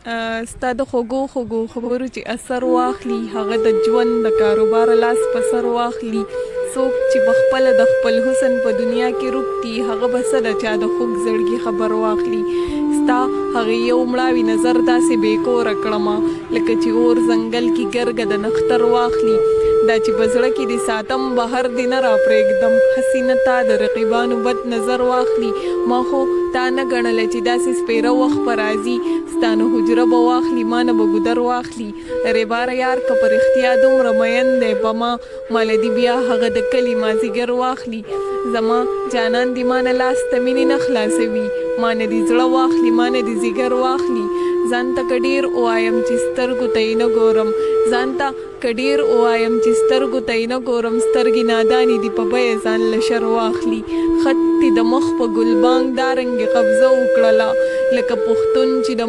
ستا د خوږو خبرو چې اثر واخلي، هغه د ژوند د کاروبار لاس په سر واخلي. څوک چې بخپله د خپل حسن په دنیا کې روبتي، هغه به څه د چا د خوږ زړګي خبر واخلي. ستا هغې یو مړاوي نظر داسې بې کوره کړمه، لکه چې اور ځنګل کې ګرګه د نختر واخلي. دا چې په زړه کې دې ساتم، بهر دې نه راپرېږدم. حسینه تا د رقیبانو بد نظر واخلي. ما خو تا نه ګڼله چې داسې سپېره وخت به راځي. ستا نه حجره به واخلي، ما نه به ګودر واخلي. ریباره یار که په رښتیا دومره مین دی په ما له دې بیا هغه د کلي مازدیګر واخلي. زما جانان دې ما نه لاس ته مینې نه خلاصوي، ما نه دې زړه واخلي، ما نه دې ځیګر واخلي. ځان ته که ډېر ووایم چې سترګو ته یې نه ګورم، ځان ته که ډېر ووایم چې سترګو ته یې نه ګورم، سترګې نادانې دي په بیه ځان له شر واخلي. خط د مخ په ګلبانګ دارنګې قبضه وکړله، لکه پښتون چې د